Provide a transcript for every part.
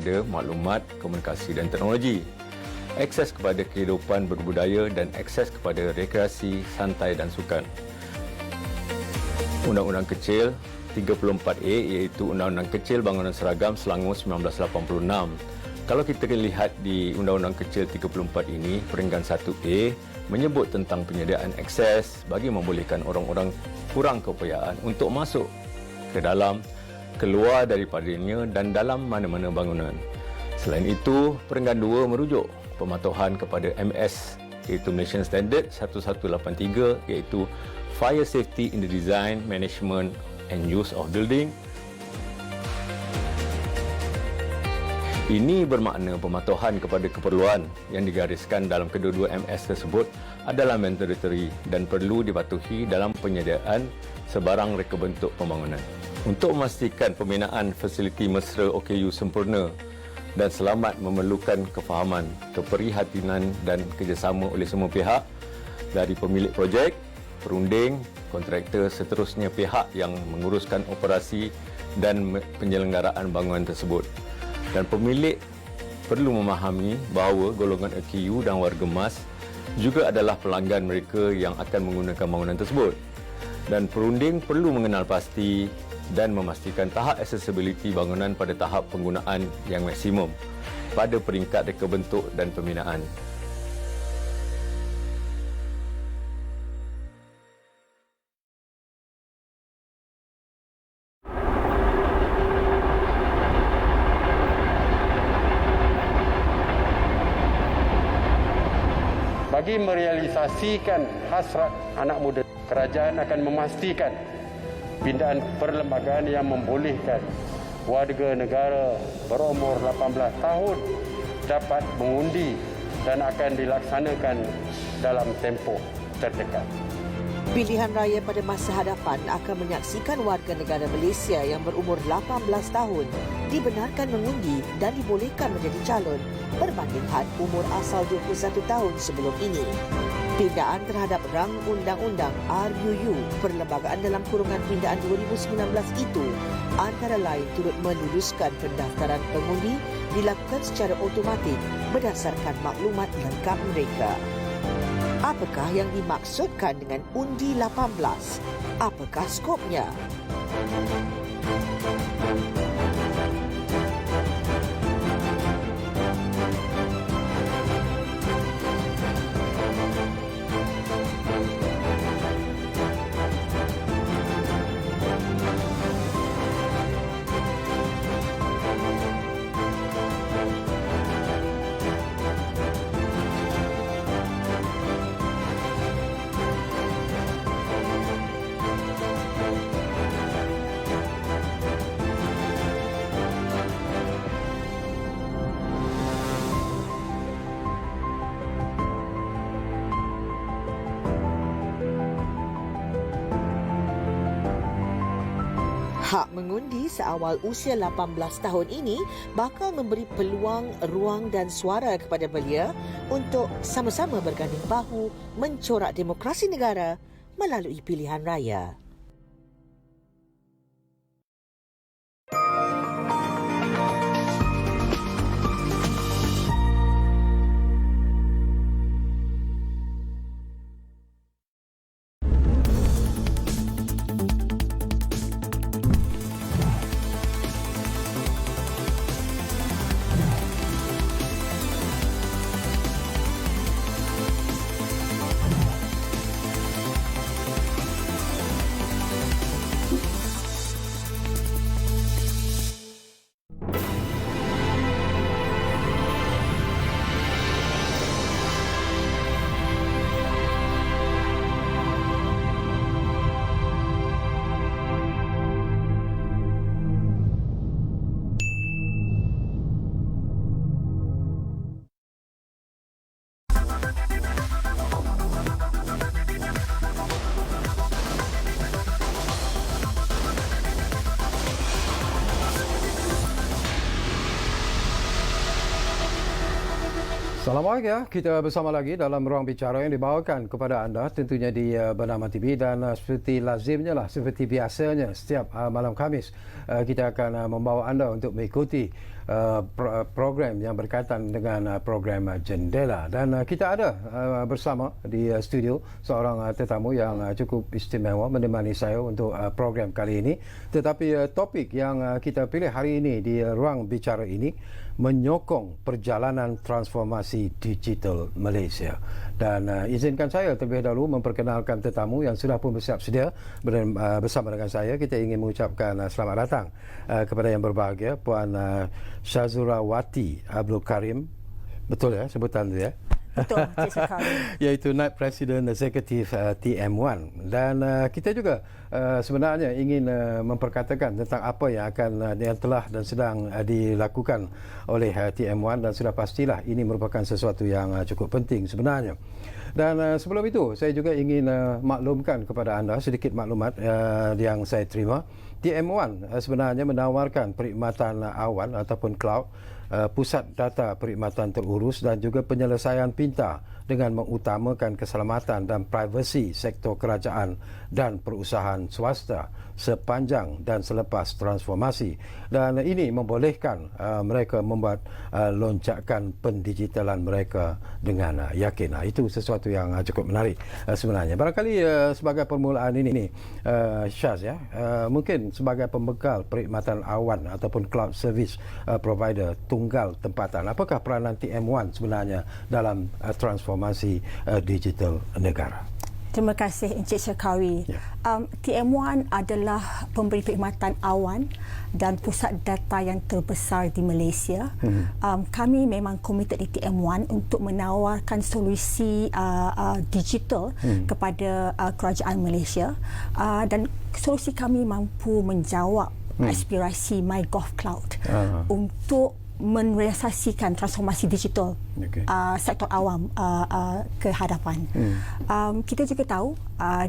kepada maklumat, komunikasi dan teknologi, akses kepada kehidupan berbudaya dan akses kepada rekreasi, santai dan sukan. Undang-Undang Kecil 34A iaitu Undang-Undang Kecil Bangunan Seragam Selangor 1986. Kalau kita lihat di Undang-Undang Kecil 34 ini, peringkat 1A menyebut tentang penyediaan akses bagi membolehkan orang-orang kurang keupayaan untuk masuk ke dalam, keluar daripadanya dan dalam mana-mana bangunan. Selain itu, peringkat 2 merujuk pematuhan kepada MS iaitu Malaysian Standard 1183 iaitu Fire Safety in the Design, Management and Use of Building. Ini bermakna pematuhan kepada keperluan yang digariskan dalam kedua-dua MS tersebut adalah mandatory dan perlu dipatuhi dalam penyediaan sebarang reka bentuk pembangunan. Untuk memastikan pembinaan fasiliti mesra OKU sempurna dan selamat memerlukan kefahaman, keprihatinan dan kerjasama oleh semua pihak dari pemilik projek, perunding, kontraktor seterusnya pihak yang menguruskan operasi dan penyelenggaraan bangunan tersebut. Dan pemilik perlu memahami bahawa golongan OKU dan warga emas juga adalah pelanggan mereka yang akan menggunakan bangunan tersebut. Dan perunding perlu mengenal pasti dan memastikan tahap accessibility bangunan pada tahap penggunaan yang maksimum pada peringkat reka bentuk dan pembinaan. Bagi merealisasikan hasrat anak muda, kerajaan akan memastikan pindaan perlembagaan yang membolehkan warga negara berumur 18 tahun dapat mengundi dan akan dilaksanakan dalam tempoh terdekat. Pilihan raya pada masa hadapan akan menyaksikan warga negara Malaysia yang berumur 18 tahun dibenarkan mengundi dan dibolehkan menjadi calon berbanding had umur asal 21 tahun sebelum ini. Pindaan terhadap rang undang-undang RUU Perlembagaan dalam kurungan pindaan 2019 itu antara lain turut meluluskan pendaftaran pengundi dilakukan secara automatik berdasarkan maklumat lengkap mereka. Apakah yang dimaksudkan dengan undi 18? Apakah skopnya? Hak mengundi seawal usia 18 tahun ini bakal memberi peluang, ruang dan suara kepada belia untuk sama-sama berganding bahu mencorak demokrasi negara melalui pilihan raya. Salam warga, kita bersama lagi dalam ruang bicara yang dibawakan kepada anda tentunya di Bernama TV dan seperti lazimnya lah, seperti biasanya setiap malam Khamis kita akan membawa anda untuk mengikuti program yang berkaitan dengan program Jendela. Dan kita ada bersama di studio seorang tetamu yang cukup istimewa menemani saya untuk program kali ini. Tetapi topik yang kita pilih hari ini di ruang bicara ini menyokong perjalanan transformasi digital Malaysia. Dan izinkan saya terlebih dahulu memperkenalkan tetamu yang sudah pun bersiap sedia bersama dengan saya. Kita ingin mengucapkan selamat datang kepada yang berbahagia Puan Syazurawati Abdul Karim. Betul ya sebutan tu ya? Betul, Cik Sekali. Iaitu Naib Presiden Eksekutif TM1. Dan kita juga sebenarnya ingin memperkatakan tentang apa yang telah dan sedang dilakukan oleh TM1, dan sudah pastilah ini merupakan sesuatu yang cukup penting sebenarnya. Dan sebelum itu saya juga ingin maklumkan kepada anda sedikit maklumat yang saya terima. TM1 sebenarnya menawarkan perkhidmatan awan ataupun cloud, pusat data perkhidmatan terurus dan juga penyelesaian pintar dengan mengutamakan keselamatan dan privasi sektor kerajaan dan perusahaan swasta sepanjang dan selepas transformasi. Dan ini membolehkan mereka membuat lonjakan pendigitalan mereka dengan yakin. Itu sesuatu yang cukup menarik sebenarnya. Barangkali sebagai permulaan ini Syaz ya, mungkin sebagai pembekal perkhidmatan awan ataupun cloud service provider tunggal tempatan, apakah peranan TM1 sebenarnya dalam transformasi digital negara? Terima kasih Encik Syakawi. Ya. TM1 adalah pemberi perkhidmatan awan dan pusat data yang terbesar di Malaysia. Kami memang komited di TM1 untuk menawarkan solusi digital kepada kerajaan Malaysia, dan solusi kami mampu menjawab aspirasi MyGov Cloud untuk merealisasikan transformasi digital sektor awam ke hadapan. Kita juga tahu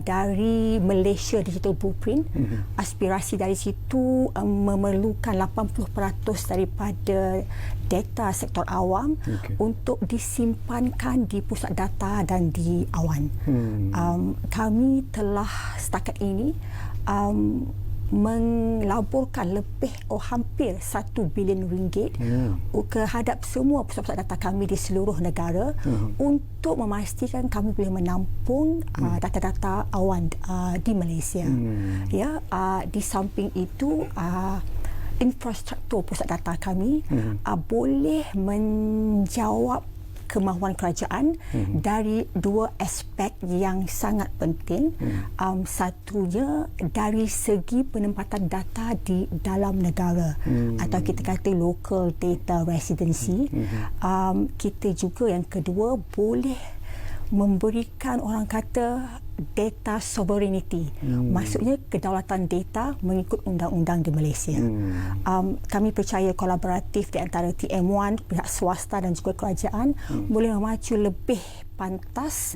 dari Malaysia Digital Blueprint, aspirasi dari situ memerlukan 80% daripada data sektor awam untuk disimpankan di pusat data dan di awan. Kami telah setakat ini melaburkan hampir 1 bilion ringgit kehadap semua pusat-pusat data kami di seluruh negara untuk memastikan kami boleh menampung data-data awan di Malaysia. Ya, di samping itu infrastruktur pusat data kami boleh menjawab kemahuan kerajaan dari dua aspek yang sangat penting. Satunya dari segi penempatan data di dalam negara atau kita kata local data residency. Kita juga yang kedua boleh memberikan orang kata data sovereignty, maksudnya kedaulatan data mengikut undang-undang di Malaysia. Kami percaya kolaboratif di antara TM1, pihak swasta dan juga kerajaan boleh memacu lebih pantas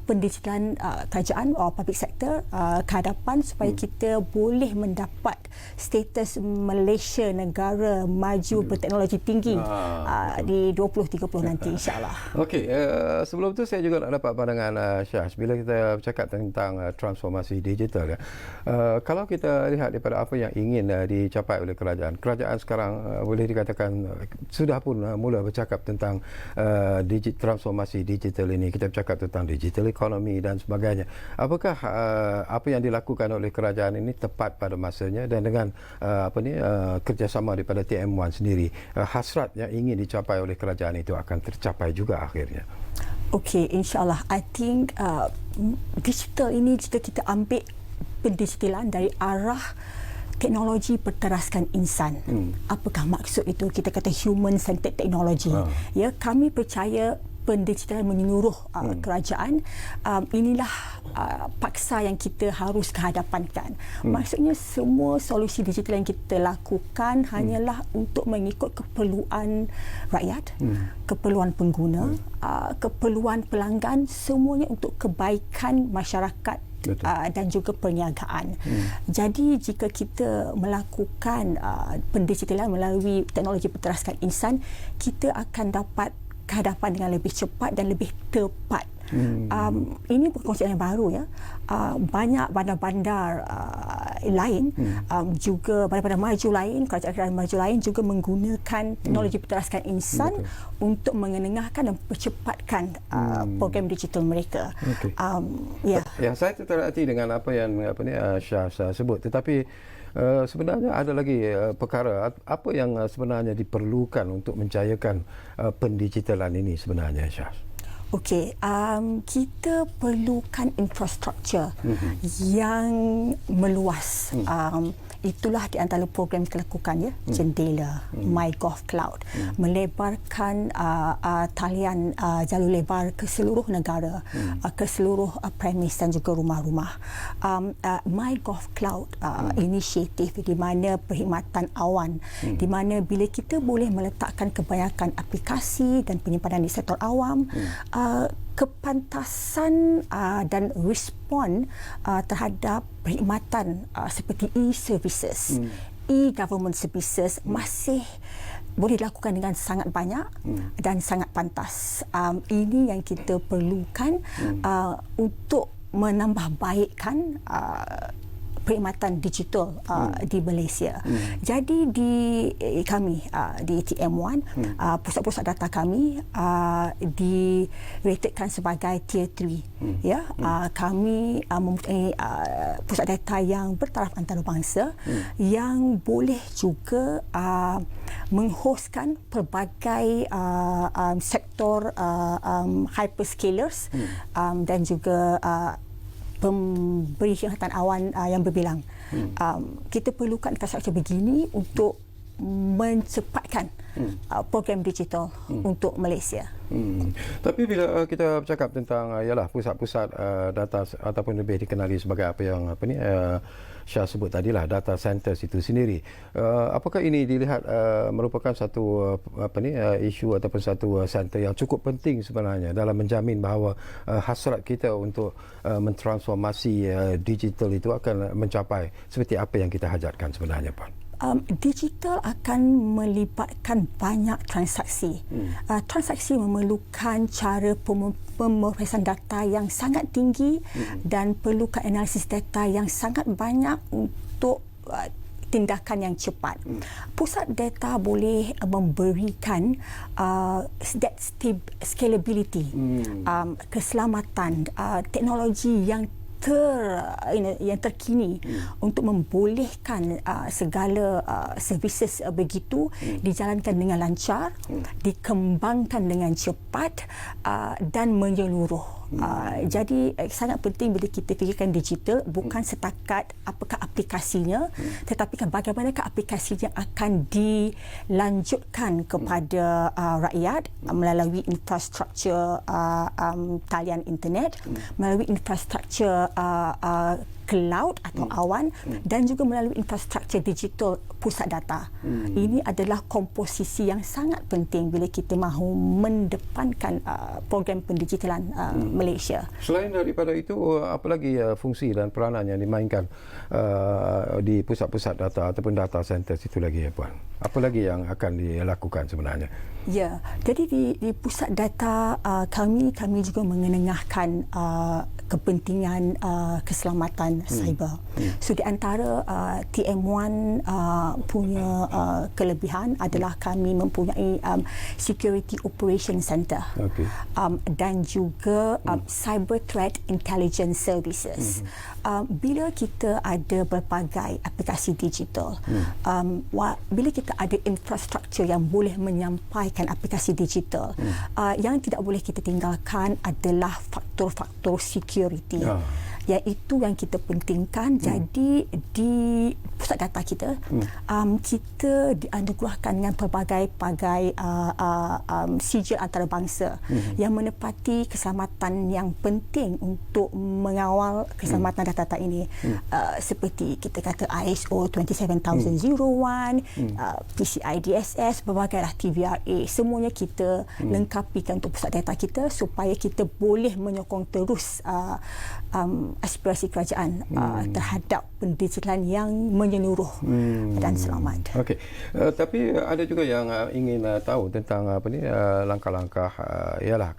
pendigitalan kerajaan atau public sector ke hadapan supaya kita boleh mendapat status Malaysia negara maju berteknologi tinggi di 2030 nanti insya-Allah. Okey, sebelum tu saya juga nak dapat pandangan Syaz bila kita bercakap tentang transformasi digital ya. Kalau kita lihat daripada apa yang ingin dicapai oleh kerajaan sekarang boleh dikatakan sudah pun mula bercakap tentang transformasi digital ini. Kita bercakap tentang digital economy dan sebagainya. Apakah apa yang dilakukan oleh kerajaan ini tepat pada masanya, dan dengan kerjasama daripada TM1 sendiri, hasrat yang ingin dicapai oleh kerajaan itu akan tercapai juga akhirnya? Okey, insyaAllah. I think digital ini jika kita ambil pendigitalan dari arah teknologi berteraskan insan. Apakah maksud itu? Kita kata human-centered technology. Ya, kami percaya pendigitalan menyeluruh kerajaan. Inilah paksa yang kita harus kehadapankan. Maksudnya semua solusi digital yang kita lakukan hanyalah untuk mengikut keperluan rakyat, keperluan pengguna, keperluan pelanggan, semuanya untuk kebaikan masyarakat dan juga perniagaan. Jadi jika kita melakukan pendigitalan melalui teknologi berteraskan insan, kita akan dapat kehadapan dengan lebih cepat dan lebih tepat. Ini bukan konsep yang baru ya. Banyak bandar-bandar lain juga bandar-bandar maju lain, kerajaan maju lain juga menggunakan teknologi penteraskan insan untuk mengenengahkan dan percepatkan program digital mereka. Ya, saya terhati dengan apa yang Syah sebut, tetapi sebenarnya ada lagi perkara apa yang sebenarnya diperlukan untuk menjayakan pendigitalan ini sebenarnya, Syah. Okey, kita perlukan infrastruktur yang meluas. Itulah di antara program yang kita lakukan ya, Jendela, MyGov Cloud, melebarkan talian jalur lebar ke seluruh negara, ke seluruh premis dan juga rumah-rumah. MyGov Cloud inisiatif di mana perkhidmatan awan, di mana bila kita boleh meletakkan kebanyakan aplikasi dan penyimpanan di sektor awam, kepantasan dan respon terhadap perkhidmatan seperti e-services, e-government services masih boleh dilakukan dengan sangat banyak dan sangat pantas. Ini yang kita perlukan untuk menambah baikkan perkhidmatan digital di Malaysia. Jadi di kami di TM1 pusat-pusat data kami diratetkan sebagai tier 3 ya. Kami mempunyai pusat data yang bertaraf antarabangsa yang boleh juga menghostkan pelbagai sektor hyperscalers dan juga pemberi khidmatan awan yang berbilang. Kita perlukan infrastruktur begini untuk mencepatkan program digital untuk Malaysia. Tapi bila kita bercakap tentang ialah pusat-pusat data ataupun lebih dikenali sebagai apa yang Syah sebut tadilah, data centers itu sendiri, apakah ini dilihat merupakan satu isu ataupun satu center yang cukup penting sebenarnya dalam menjamin bahawa hasrat kita untuk mentransformasi digital itu akan mencapai seperti apa yang kita hajatkan sebenarnya, Puan? Digital akan melibatkan banyak transaksi. Transaksi memerlukan cara pemrosesan data yang sangat tinggi dan perlukan analisis data yang sangat banyak untuk tindakan yang cepat. Pusat data boleh memberikan scalability, keselamatan, teknologi yang terkini untuk membolehkan segala services begitu dijalankan dengan lancar, dikembangkan dengan cepat dan menyeluruh. Jadi sangat penting bila kita fikirkan digital bukan setakat apakah aplikasinya, tetapi kan bagaimanakah aplikasinya akan dilanjutkan kepada rakyat melalui infrastruktur talian internet, melalui infrastruktur cloud atau awan dan juga melalui infrastruktur digital pusat data. Ini adalah komposisi yang sangat penting bila kita mahu mendepankan program pendigitalan Malaysia. Selain daripada itu, apa lagi fungsi dan peranan yang dimainkan di pusat-pusat data ataupun data centers itu lagi, ya Puan? Apa lagi yang akan dilakukan sebenarnya? Ya, jadi di pusat data kami juga mengenengahkan kepentingan keselamatan cyber. So di antara TM1 punya kelebihan adalah kami mempunyai Security Operation Center dan juga Cyber Threat Intelligence Services. Bila kita ada berbagai aplikasi digital, bila kita ada infrastruktur yang boleh menyampaikan aplikasi digital, yang tidak boleh kita tinggalkan adalah faktor-faktor security. Iaitu yang kita pentingkan. Jadi di pusat data kita, kita dianugerahkan dengan pelbagai sijil antarabangsa yang menepati keselamatan yang penting untuk mengawal keselamatan data-data ini. Seperti kita kata ISO 27001, PCI DSS, berbagai TVRA. Semuanya kita lengkapikan untuk pusat data kita supaya kita boleh menyokong terus aspirasi kerajaan terhadap pendigitalan yang menyeluruh dan selamat. Okey. Tapi ada juga yang ingin tahu tentang langkah-langkah ialah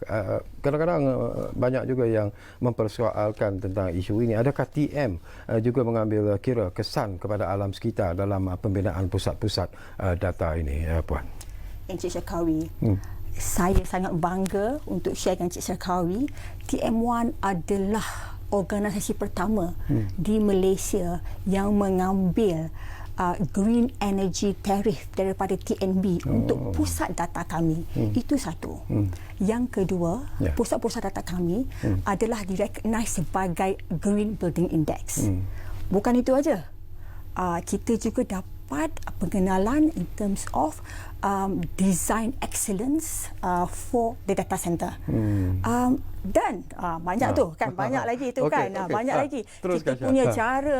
kadang-kadang banyak juga yang mempersoalkan tentang isu ini. Adakah TM juga mengambil kira kesan kepada alam sekitar dalam pembinaan pusat-pusat data ini, Puan? Encik Syarkawi, saya sangat bangga untuk share dengan Encik Syarkawi. TM1 adalah organisasi pertama di Malaysia yang mengambil green energy tariff daripada TNB untuk pusat data kami. Itu satu. Yang kedua, pusat-pusat data kami adalah direkognis sebagai Green Building Index. Bukan itu aja. Kita juga dapat pengenalan in terms of design excellence for the data center. Dan banyak tu kan, banyak lagi tu kan, banyak lagi. Kita punya cara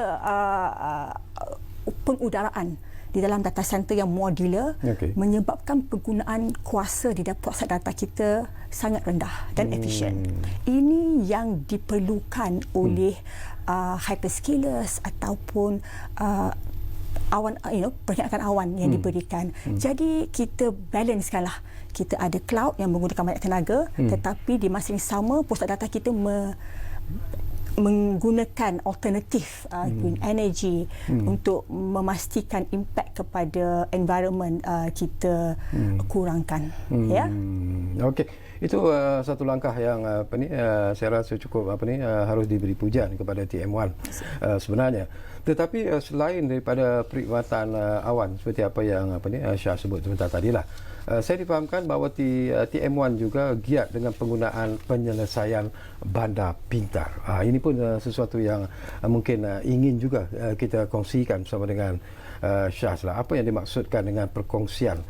pengudaraan di dalam data center yang modular menyebabkan penggunaan kuasa di dalam pusat data kita sangat rendah dan efisien. Ini yang diperlukan oleh hyperscalers ataupun awan, perkhidmatan awan yang diberikan. Jadi kita balancekanlah. Kita ada cloud yang menggunakan banyak tenaga, tetapi di masa yang sama pusat data kita menggunakan alternatif green energy untuk memastikan impak kepada environment kita kurangkan. Ya. Okey. Itu satu langkah yang saya rasa cukup harus diberi pujian kepada TM1 sebenarnya. Tetapi selain daripada perkhidmatan awan seperti apa yang Syah sebut sebentar tadilah, saya difahamkan bahawa TM1 juga giat dengan penggunaan penyelesaian bandar pintar. Ini pun sesuatu yang mungkin ingin juga kita kongsikan bersama dengan Syah. Apa yang dimaksudkan dengan perkongsian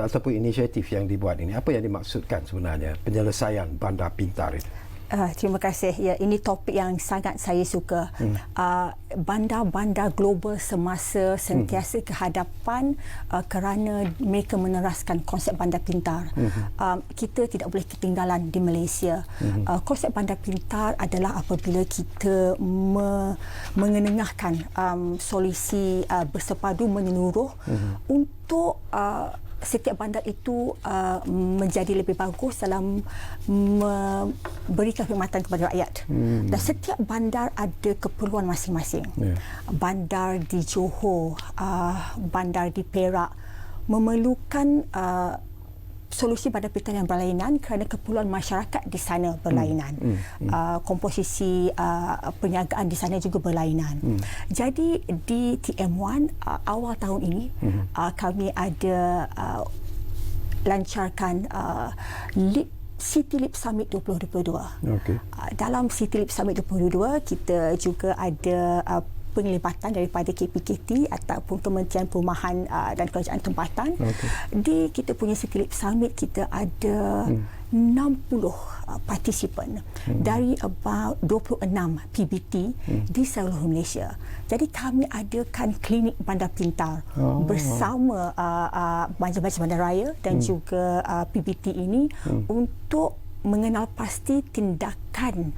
ataupun inisiatif yang dibuat ini? Apa yang dimaksudkan sebenarnya penyelesaian bandar pintar itu? Terima kasih. Ya, ini topik yang sangat saya suka. Bandar-bandar global semasa sentiasa kehadapan kerana mereka meneraskan konsep bandar pintar. Kita tidak boleh ketinggalan di Malaysia. Konsep bandar pintar adalah apabila kita mengenengahkan solusi bersepadu menyeluruh untuk setiap bandar itu menjadi lebih bagus dalam memberikan khidmatan kepada rakyat. Dan setiap bandar ada keperluan masing-masing. Bandar di Johor, bandar di Perak memerlukan solusi bandar pintar yang berlainan kerana keperluan masyarakat di sana berlainan. Komposisi perniagaan di sana juga berlainan. Jadi di TM1 awal tahun ini kami ada lancarkan City Leap Summit 2022. Dalam City Leap Summit 2022 kita juga ada penglibatan daripada KPKT ataupun Kementerian Perumahan dan Kerajaan Tempatan. Di kita punya City Leap Summit kita ada 60 partisipan dari about 26 PBT di seluruh Malaysia. Jadi kami adakan klinik bandar pintar bersama macam-macam bandaraya dan juga PBT ini untuk mengenal pasti tindakan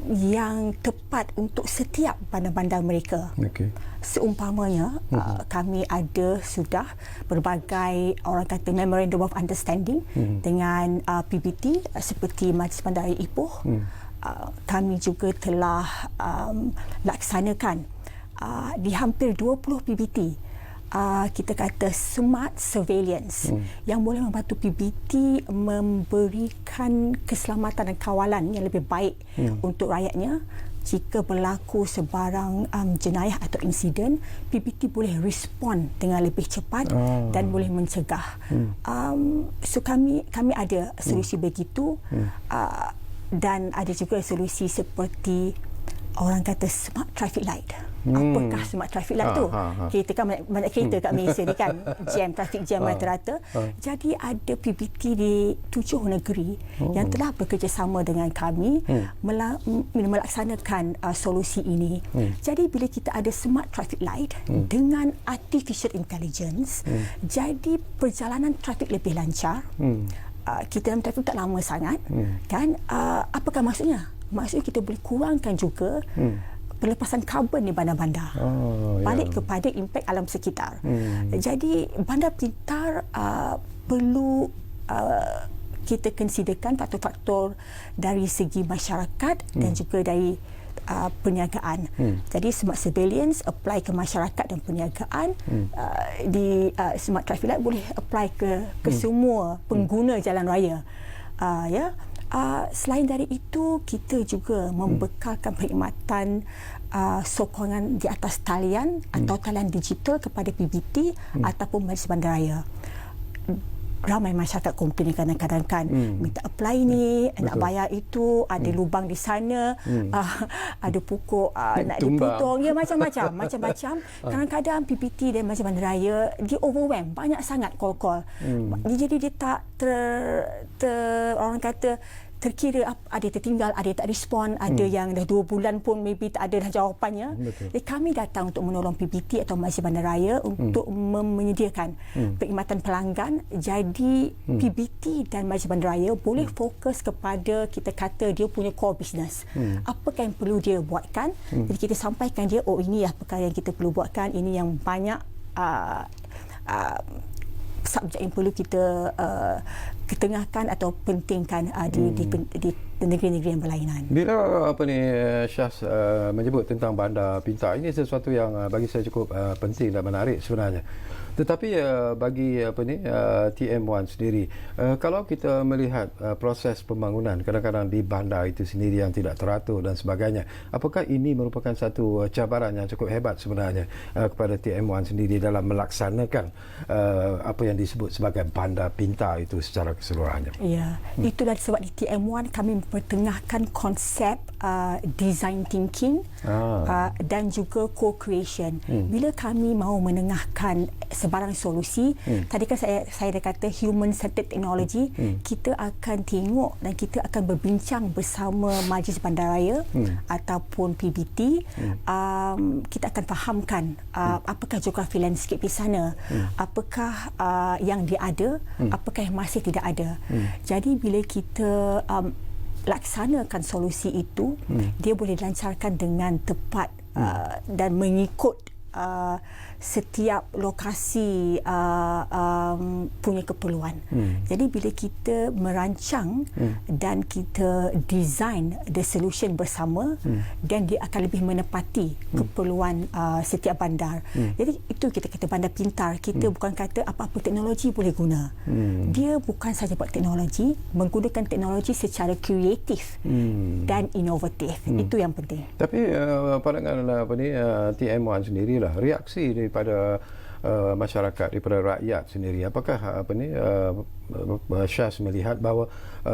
yang tepat untuk setiap bandar-bandar mereka. Seumpamanya kami ada sudah berbagai orang kata memorandum of understanding dengan PBT seperti Majlis Bandaraya Ipoh. Kami juga telah laksanakan di hampir 20 PBT kita kata smart surveillance yang boleh membantu PBT memberikan keselamatan dan kawalan yang lebih baik untuk rakyatnya. Jika berlaku sebarang jenayah atau insiden, PBT boleh respon dengan lebih cepat dan boleh mencegah. So kami ada solusi begitu dan ada juga solusi seperti orang kata smart traffic light. Apakah smart traffic light tu? Kita kan banyak kereta kat Malaysia ni kan, traffic jam rata-rata. Jadi ada PBT di 7 negeri yang telah bekerjasama dengan kami melaksanakan solusi ini. Jadi bila kita ada smart traffic light dengan artificial intelligence, jadi perjalanan trafik lebih lancar. Kita dalam trafik tak lama sangat kan. Apakah maksudnya? Maksudnya kita boleh kurangkan juga pelepasan karbon di bandar-bandar. Balik kepada impak alam sekitar. Jadi bandar pintar perlu kita considerkan faktor-faktor dari segi masyarakat dan juga dari perniagaan. Jadi smart surveillance apply ke masyarakat dan perniagaan, di smart traffic light boleh apply ke semua pengguna jalan raya. Selain dari itu, kita juga membekalkan perkhidmatan sokongan di atas talian atau talian digital kepada PBT ataupun majlis bandaraya. Ramai masyarakat komplain kadang-kadang kan, minta apply ni, nak bayar itu, ada lubang di sana, ada pokok nak dipotong, macam-macam. Kadang-kadang PPT dan majlis bandaraya dia overwhelm, banyak sangat call-call. Jadi dia tak orang kata terkira, ada tertinggal, ada tak respon, ada yang dah 2 bulan pun maybe tak ada dah jawapannya. Jadi kami datang untuk menolong PBT atau majlis bandaraya untuk menyediakan perkhidmatan pelanggan. Jadi PBT dan majlis bandaraya boleh fokus kepada, kita kata, dia punya core business. Apakah yang perlu dia buatkan? Jadi kita sampaikan dia, ini perkara yang kita perlu buatkan, ini yang banyak subjek yang perlu kita ketengahkan atau pentingkan di negeri-negeri yang berlainan. Bila Syaz menyebut tentang bandar pintar, ini sesuatu yang bagi saya cukup penting dan menarik sebenarnya. Tetapi bagi TM1 sendiri, kalau kita melihat proses pembangunan kadang-kadang di bandar itu sendiri yang tidak teratur dan sebagainya, apakah ini merupakan satu cabaran yang cukup hebat sebenarnya kepada TM1 sendiri dalam melaksanakan apa yang disebut sebagai bandar pintar itu secara keseluruhannya? Ya, itulah sebab di TM1 kami mempertengahkan konsep design thinking dan juga co-creation. Bila kami mahu menengahkan sebarang solusi, tadi kan saya dah kata human-centered technology, kita akan tengok dan kita akan berbincang bersama majlis bandaraya ataupun PBT. Kita akan fahamkan apakah geografi landscape di sana, apakah yang dia ada, apakah yang masih tidak ada. Jadi bila kita laksanakan solusi itu, dia boleh dilancarkan dengan tepat dan mengikut setiap lokasi punya keperluan. Jadi bila kita merancang dan kita design the solution bersama, dan dia akan lebih menepati keperluan setiap bandar. Jadi itu kita kata bandar pintar. Kita bukan kata apa-apa teknologi boleh guna. Dia bukan saja buat teknologi, menggunakan teknologi secara kreatif dan inovatif. Itu yang penting. Tapi pandangan TM1 sendirilah, reaksi daripada masyarakat, daripada rakyat sendiri, apakah Syaz melihat bahawa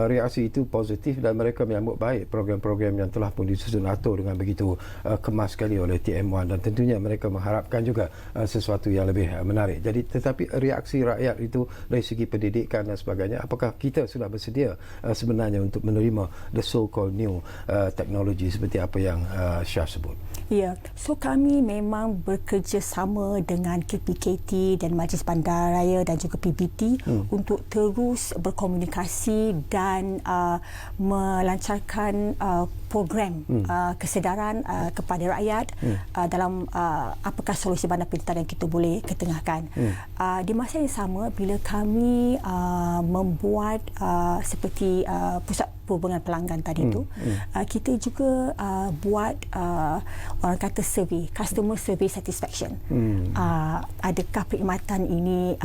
reaksi itu positif dan mereka menyambut baik program-program yang telah pun disusun atur dengan begitu kemas sekali oleh TM1, dan tentunya mereka mengharapkan juga sesuatu yang lebih menarik. Jadi tetapi reaksi rakyat itu dari segi pendidikan dan sebagainya, apakah kita sudah bersedia sebenarnya untuk menerima the so-called new teknologi seperti apa yang Syaz sebut? Ya, so kami memang bekerjasama dengan KPKT dan Majlis Bandaraya dan juga PBT untuk terus berkomunikasi dan melancarkan program kesedaran kepada rakyat dalam apakah solusi bandar pintar yang kita boleh ketengahkan. Di masa yang sama, bila kami membuat seperti pusat perhubungan pelanggan tadi itu, kita juga buat orang kata survey, customer survey satisfaction. Adakah perkhidmatan ini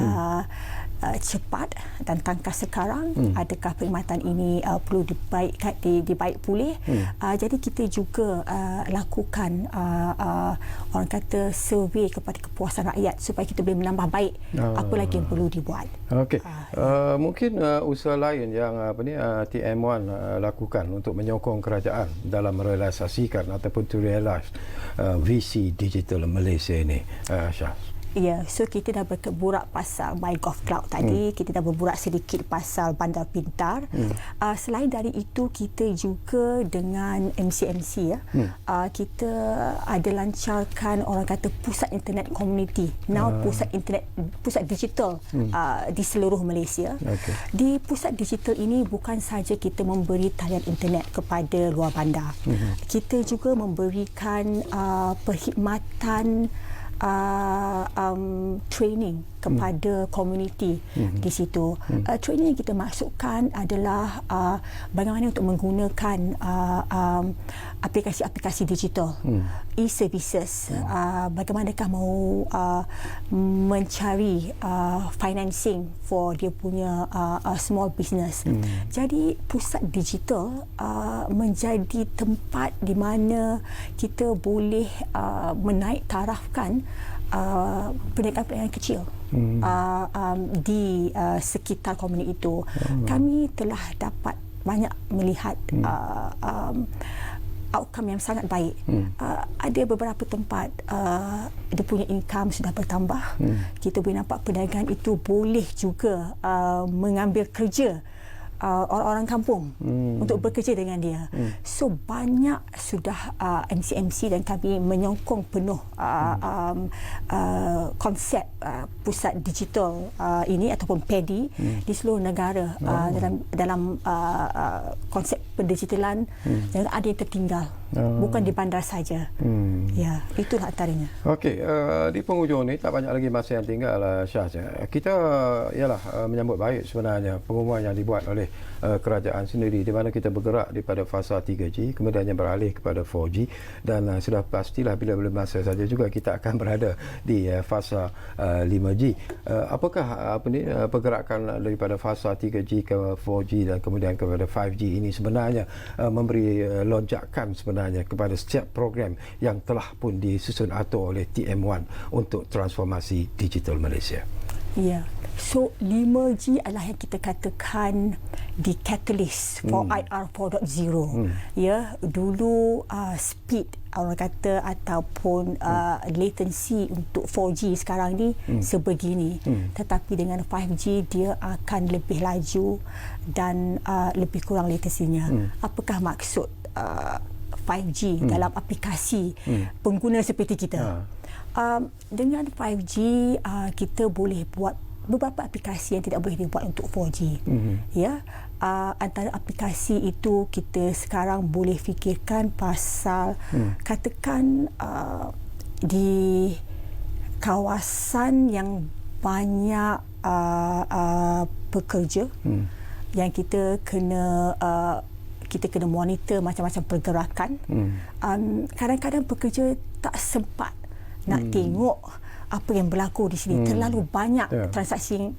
cepat dan tangkas sekarang, adakah perkhidmatan ini perlu dibaik pulih. Jadi kita juga lakukan orang kata survey kepada kepuasan rakyat supaya kita boleh menambah baik apa lagi yang perlu dibuat. Okey. Mungkin usaha lain yang TM1 lakukan untuk menyokong kerajaan dalam merealisasikan ataupun to realize visi digital Malaysia ini, Syaz. Ya, so kita dah berburak pasal MyGov Cloud tadi, kita dah berburak sedikit pasal bandar pintar. Selain dari itu, kita juga dengan MCMC kita ada lancarkan orang kata pusat internet community. Now pusat digital di seluruh Malaysia. Di pusat digital ini bukan sahaja kita memberi talian internet kepada luar bandar. Kita juga memberikan perkhidmatan training kepada komuniti di situ. Training yang kita masukkan adalah bagaimana untuk menggunakan aplikasi-aplikasi digital, e-services, bagaimanakah mau mencari financing for dia punya small business. Jadi pusat digital menjadi tempat di mana kita boleh menaik tarafkan perniagaan-perniagaan kecil di sekitar komuniti itu. Kami telah dapat banyak melihat outcome yang sangat baik. Ada beberapa tempat dia punya income sudah bertambah. Kita boleh nampak perniagaan itu boleh juga mengambil kerja orang-orang kampung untuk bekerja dengan dia. So banyak sudah MCMC dan kami menyokong penuh konsep pusat digital ini ataupun PADI di seluruh negara dalam konsep pendigitalan. Jangan ada yang tertinggal, bukan di bandar saja. Ya, itulah antaranya. Okey, di penghujung ni tak banyak lagi masa yang tinggal, Syaz. Kita ialah menyambut baik sebenarnya pengumuman yang dibuat oleh kerajaan sendiri di mana kita bergerak daripada fasa 3G kemudiannya beralih kepada 4G dan sudah pastilah bila-bila masa saja juga kita akan berada di fasa 5G. Apakah pergerakan daripada fasa 3G ke 4G dan kemudian kepada 5G ini sebenarnya memberi lonjakan sebenarnya kepada setiap program yang telah pun disusun atur oleh TM1 untuk transformasi digital Malaysia? Ya. So 5G adalah yang kita katakan the catalyst for IR 4.0. Ya, dulu speed orang kata ataupun latency untuk 4G sekarang ni sebegini. Tetapi dengan 5G dia akan lebih laju dan lebih kurang latensinya. Apakah maksud 5G dalam aplikasi pengguna seperti kita? Dengan 5G kita boleh buat beberapa aplikasi yang tidak boleh dibuat untuk 4G. Ya, antara aplikasi itu kita sekarang boleh fikirkan pasal katakan di kawasan yang banyak pekerja yang kita kena monitor macam-macam pergerakan. Kadang-kadang pekerja tak sempat nak tengok apa yang berlaku di sini. Terlalu banyak transaksi.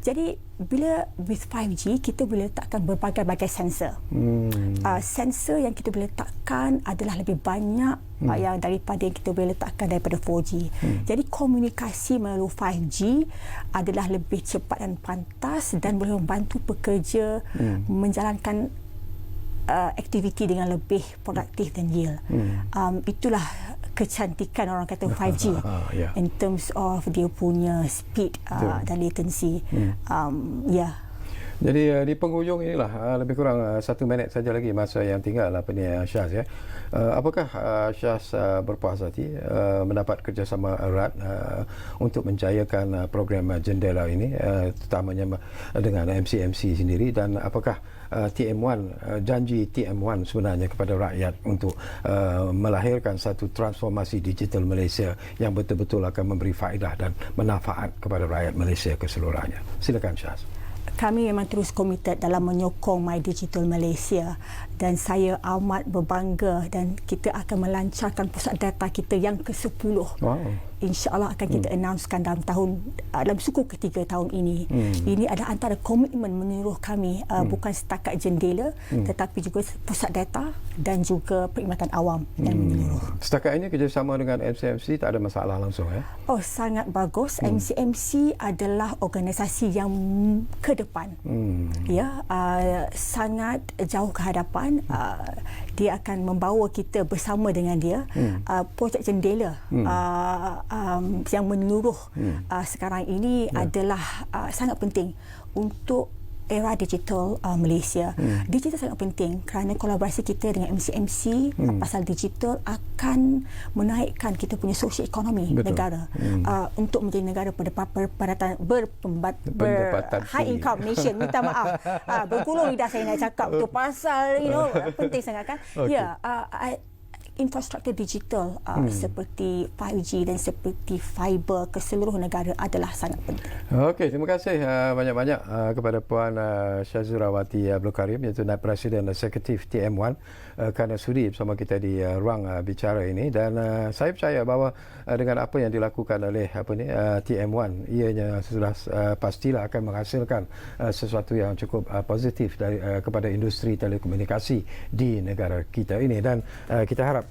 Jadi bila with 5G kita boleh letakkan berbagai-bagai sensor. Sensor yang kita boleh letakkan adalah lebih banyak yang daripada yang kita boleh letakkan daripada 4G. Jadi komunikasi melalui 5G adalah lebih cepat dan pantas dan boleh membantu pekerja menjalankan aktiviti dengan lebih produktif dan yield. Itulah kecantikan orang kata 5G in terms of dia punya speed dan latency. Jadi di penghujung inilah lebih kurang 1 minit saja lagi masa yang tinggal ni Syaz ya. Apakah Syaz berpuas hati mendapat kerjasama erat untuk menjayakan program Jendela ini terutamanya dengan MCMC sendiri, dan apakah TM1 janji TM1 sebenarnya kepada rakyat untuk melahirkan satu transformasi digital Malaysia yang betul-betul akan memberi faedah dan manfaat kepada rakyat Malaysia keseluruhannya? Silakan Syaz. Kami memang terus komited dalam menyokong My Digital Malaysia dan saya amat berbangga dan kita akan melancarkan pusat data kita yang ke-10. InsyaAllah akan kita announcekan dalam suku ketiga tahun ini. Ini adalah antara komitmen menyeluruh kami, bukan setakat Jendela tetapi juga pusat data dan juga perkhidmatan awam dan menyeluruh. Setakat ini kerjasama dengan MCMC tak ada masalah langsung ya? Oh, sangat bagus. MCMC adalah organisasi yang ke depan. Ya, sangat jauh ke hadapan. Dia akan membawa kita bersama dengan dia. Projek Jendela yang menyeluruh sekarang ini adalah sangat penting untuk era digital Malaysia. Digital sangat penting kerana kolaborasi kita dengan MCMC pasal digital akan menaikkan kita punya sosioekonomi negara untuk menjadi negara Pendapatan high income nation. Minta maaf. Bergulung lidah saya nak cakap tu pasal penting sangat kan. Okay. Infrastruktur digital seperti 5G dan seperti fiber ke seluruh negara adalah sangat penting. Okey, terima kasih banyak-banyak kepada Puan Syazurawati Abdul Karim, iaitu Naib Presiden Eksekutif TM1 kerana sudi bersama kita di ruang bicara ini, dan saya percaya bahawa dengan apa yang dilakukan oleh TM1, ianya sudah pastilah akan menghasilkan sesuatu yang cukup positif kepada industri telekomunikasi di negara kita ini, dan kita harap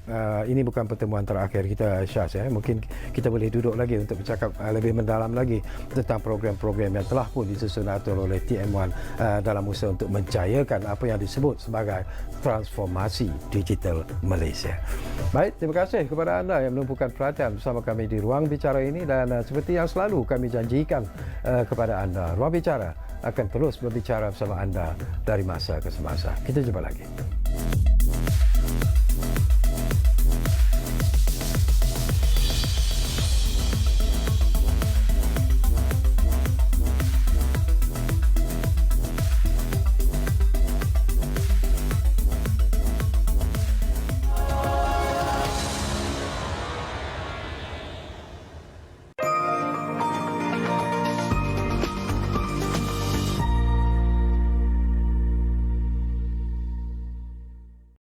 ini bukan pertemuan terakhir kita, Syaz. Mungkin kita boleh duduk lagi untuk bercakap lebih mendalam lagi tentang program-program yang telah pun disusun atur oleh TM1 dalam usaha untuk menjayakan apa yang disebut sebagai transformasi digital Malaysia. Baik, terima kasih kepada anda yang menumpukan perhatian bersama kami di ruang bicara ini, dan seperti yang selalu kami janjikan kepada anda, ruang bicara akan terus berbicara bersama anda dari masa ke semasa. Kita jumpa lagi.